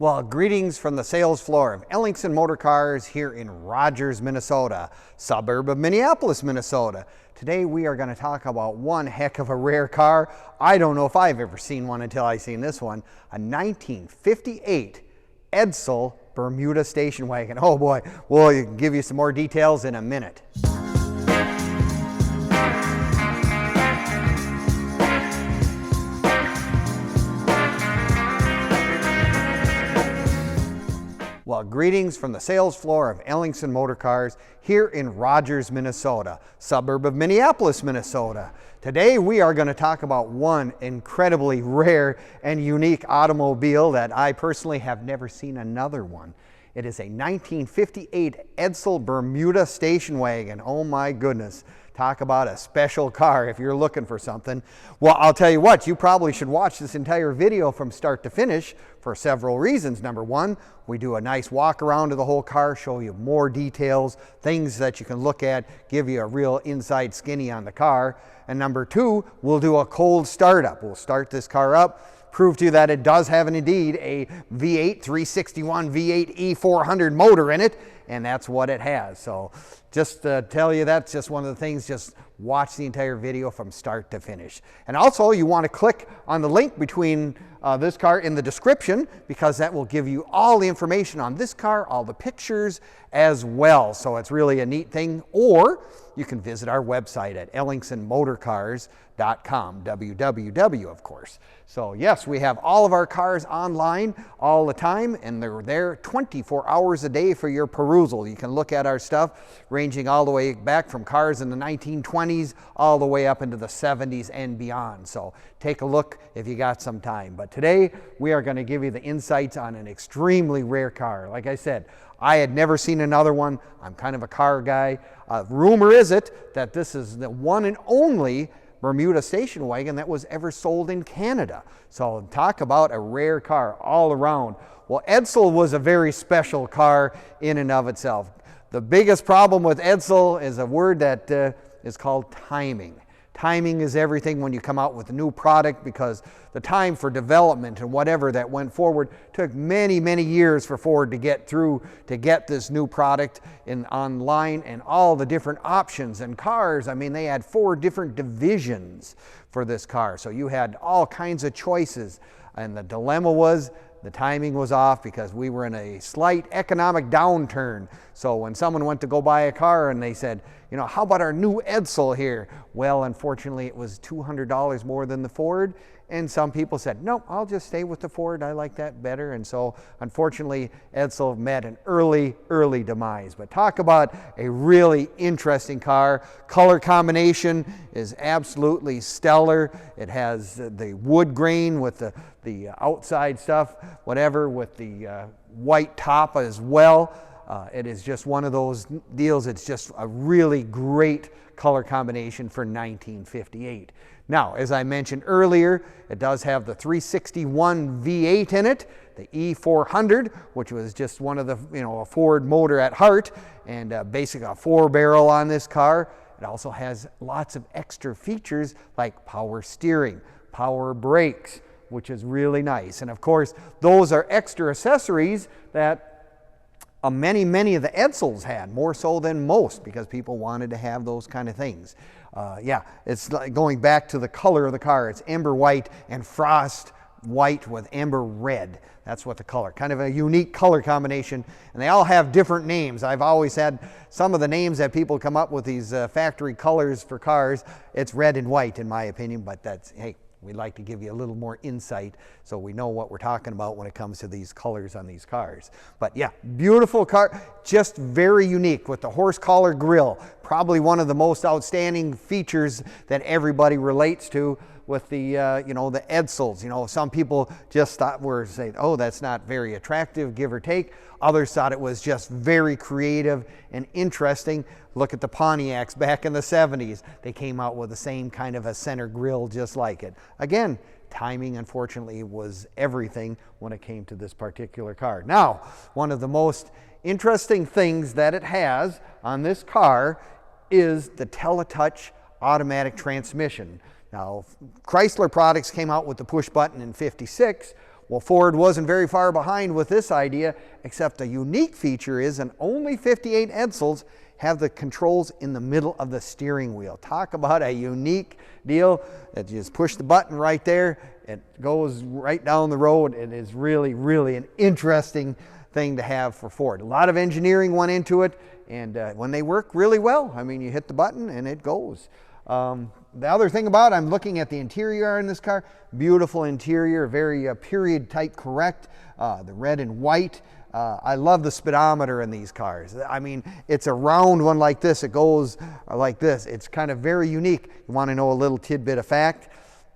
Well, greetings from the sales floor of Ellingson Motorcars here in Rogers, Minnesota, suburb of Minneapolis, Minnesota. Today we are going to talk about one heck of a rare car. I don't know if I've ever seen one until I seen this one. A 1958 Edsel Bermuda Station Wagon. Oh boy, we'll give you some more details in a minute. Well, greetings from the sales floor of Ellingson Motorcars here in Rogers, Minnesota, suburb of Minneapolis, Minnesota. Today we are going to talk about one incredibly rare and unique automobile that I personally have never seen another one. It is a 1958 Edsel Bermuda Station Wagon. Oh my goodness. Talk about a special car if you're looking for something. Well, I'll tell you what, you probably should watch this entire video from start to finish for several reasons. Number one, we do a nice walk around of the whole car, show you more details, things that you can look at, give you a real inside skinny on the car. And number two, we'll do a cold startup. We'll start this car up, prove to you that it does have indeed a V8 361 V8 E400 motor in it, and that's what it has. So just to tell you, that's just one of the things. Just watch the entire video from start to finish. And also you want to click on the link between this car in the description, because that will give you all the information on this car, all the pictures as well. So it's really a neat thing. Or you can visit our website at ellingsonmotorcars.com, www of course. So yes, we have all of our cars online all the time, and they're there 24 hours a day for your perusal. You can look at our stuff ranging all the way back from cars in the 1920s all the way up into the 70s and beyond. So take a look if you got some time. But today we are going to give you the insights on an extremely rare car. Like I said, I had never seen another one. I'm kind of a car guy. Rumor is it that this is the one and only Bermuda Station Wagon that was ever sold in Canada. So talk about a rare car all around. Well, Edsel was a very special car in and of itself. The biggest problem with Edsel is a word that is called timing. Timing is everything when you come out with a new product, because the time for development and whatever that went forward took many, many years for Ford to get through to get this new product online, and all the different options and cars. I mean, they had 4 different divisions for this car. So you had all kinds of choices, and the dilemma was the timing was off because we were in a slight economic downturn. So when someone went to go buy a car and they said, you know, how about our new Edsel here? Well, unfortunately, it was $200 more than the Ford. And some people said, no, I'll just stay with the Ford. I like that better. And so, unfortunately, Edsel met an early demise. But talk about a really interesting car. Color combination is absolutely stellar. It has the wood grain with the outside stuff, whatever, with the white top as well. It is just one of those deals. It's just a really great color combination for 1958. Now, as I mentioned earlier, it does have the 361 V8 in it, the E400, which was just one of the, a Ford motor at heart, and basically a 4-barrel on this car. It also has lots of extra features like power steering, power brakes, which is really nice. And of course, those are extra accessories that many of the Edsels had, more so than most, because people wanted to have those kind of things. Yeah, it's like going back to the color of the car. It's ember white and frost white with ember red. That's what the color, kind of a unique color combination. And they all have different names. I've always had some of the names that people come up with, these factory colors for cars. It's red and white in my opinion, but that's, hey, we like to give you a little more insight so we know what we're talking about when it comes to these colors on these cars. But yeah, beautiful car, just very unique with the horse collar grille. Probably one of the most outstanding features that everybody relates to with the, the Edsels. Some people just were saying, oh, that's not very attractive, give or take. Others thought it was just very creative and interesting. Look at the Pontiacs back in the 70s. They came out with the same kind of a center grille just like it. Again, timing, unfortunately, was everything when it came to this particular car. Now, one of the most interesting things that it has on this car is the Teletouch automatic transmission. Now, Chrysler products came out with the push button in '56. Well, Ford wasn't very far behind with this idea, except a unique feature is, and only 58 Edsels have the controls in the middle of the steering wheel. Talk about a unique deal. That you just push the button right there, it goes right down the road. It is really, really an interesting thing to have for Ford. A lot of engineering went into it, and when they work really well, I mean, you hit the button and it goes. The other thing about, I'm looking at the interior in this car. Beautiful interior, very period type correct. The red and white. I love the speedometer in these cars. I mean, it's a round one like this. It goes like this. It's kind of very unique. You want to know a little tidbit of fact?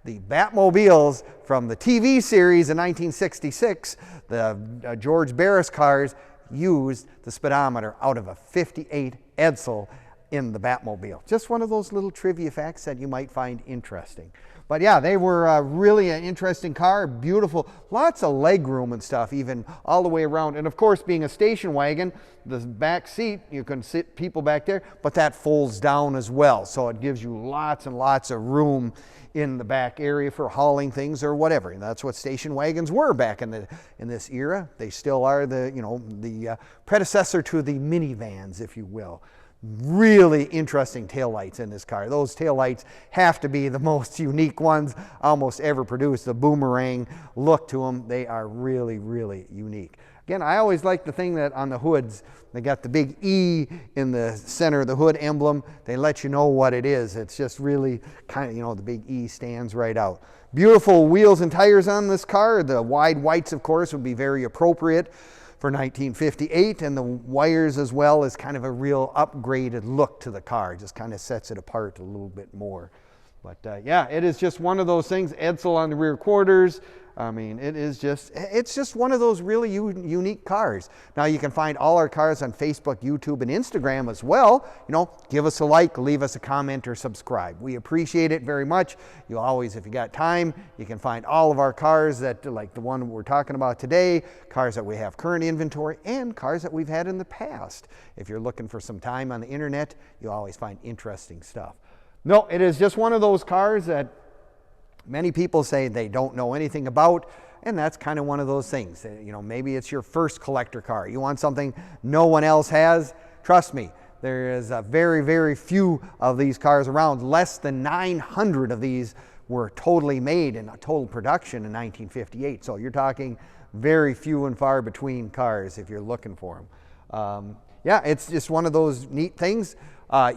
The Batmobiles from the TV series in 1966, the George Barris cars, used the speedometer out of a 58 Edsel in the Batmobile. Just one of those little trivia facts that you might find interesting. But yeah, they were really an interesting car, beautiful, lots of leg room and stuff, even all the way around. And of course, being a station wagon, the back seat, you can sit people back there, but that folds down as well. So it gives you lots and lots of room in the back area for hauling things or whatever. And that's what station wagons were back in this era. They still are the predecessor to the minivans, if you will. Really interesting taillights in this car. Those taillights have to be the most unique ones almost ever produced. The boomerang look to them, they are really, really unique. Again, I always like the thing that on the hoods, they got the big E in the center of the hood emblem. They let you know what it is. It's just really kind of, the big E stands right out. Beautiful wheels and tires on this car. The wide whites, of course, would be very appropriate for 1958, and the wires as well is kind of a real upgraded look to the car. Just kind of sets it apart a little bit more. But yeah, it is just one of those things. Edsel on the rear quarters. I mean, it's just one of those really unique cars. Now you can find all our cars on Facebook, YouTube, and Instagram as well. Give us a like, leave us a comment, or subscribe. We appreciate it very much. You always, if you got time, you can find all of our cars that, like the one we're talking about today, cars that we have current inventory, and cars that we've had in the past. If you're looking for some time on the internet, you'll always find interesting stuff. No, it is just one of those cars that many people say they don't know anything about, and that's kind of one of those things. Maybe it's your first collector car. You want something no one else has. Trust me, there is a very, very few of these cars around. Less than 900 of these were totally made in a total production in 1958. So you're talking very few and far between cars if you're looking for them. Yeah, it's just one of those neat things.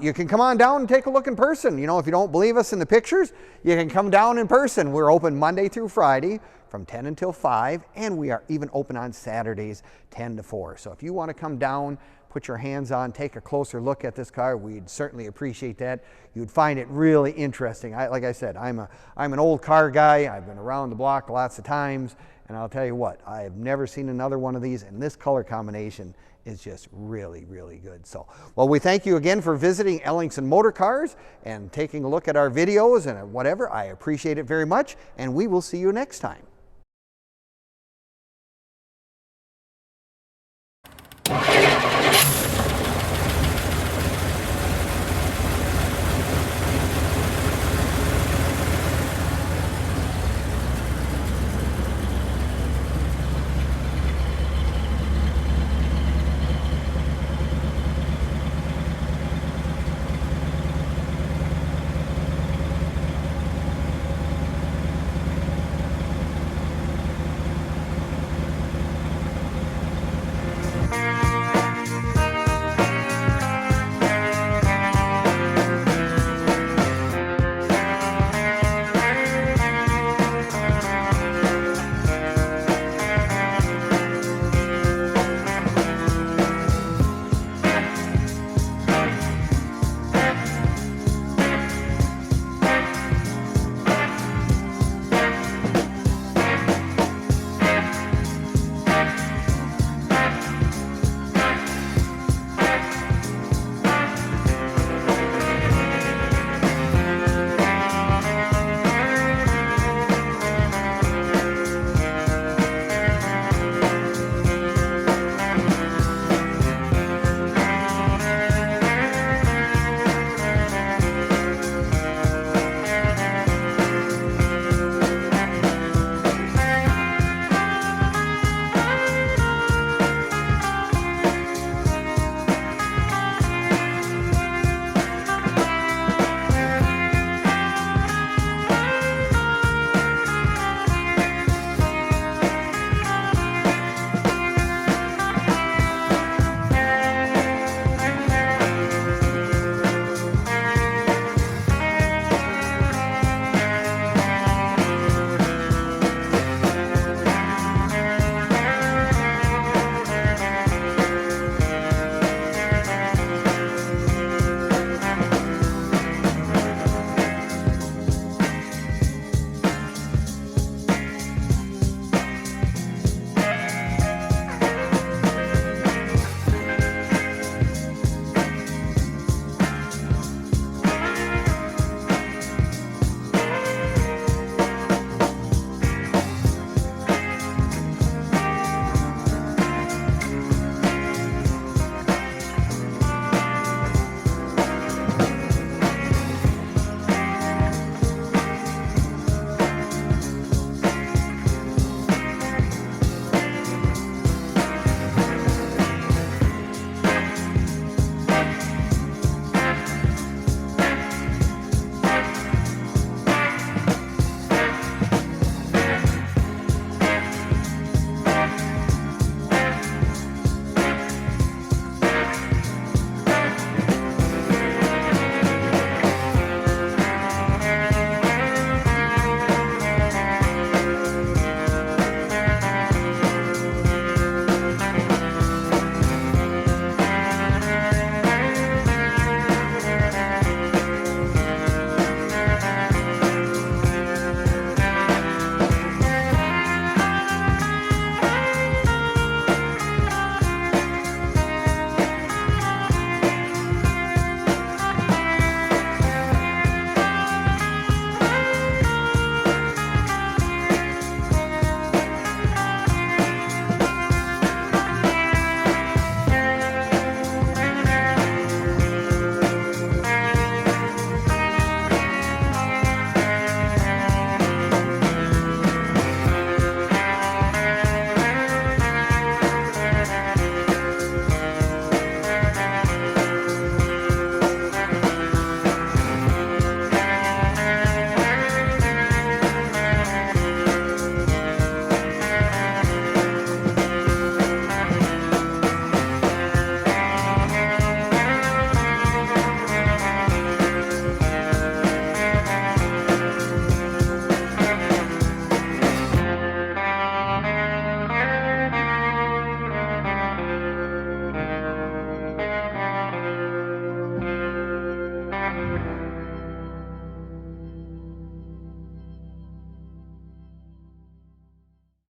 You can come on down and take a look in person. If you don't believe us in the pictures, you can come down in person. We're open Monday through Friday from 10 until 5, and we are even open on Saturdays 10 to 4. So if you want to come down, put your hands on, take a closer look at this car, we'd certainly appreciate that. You'd find it really interesting. Like I said, I'm an old car guy. I've been around the block lots of times, and I'll tell you what, I have never seen another one of these, and this color combination is just really, really good. So, well, we thank you again for visiting Ellingson Motorcars and taking a look at our videos and whatever. I appreciate it very much, and we will see you next time.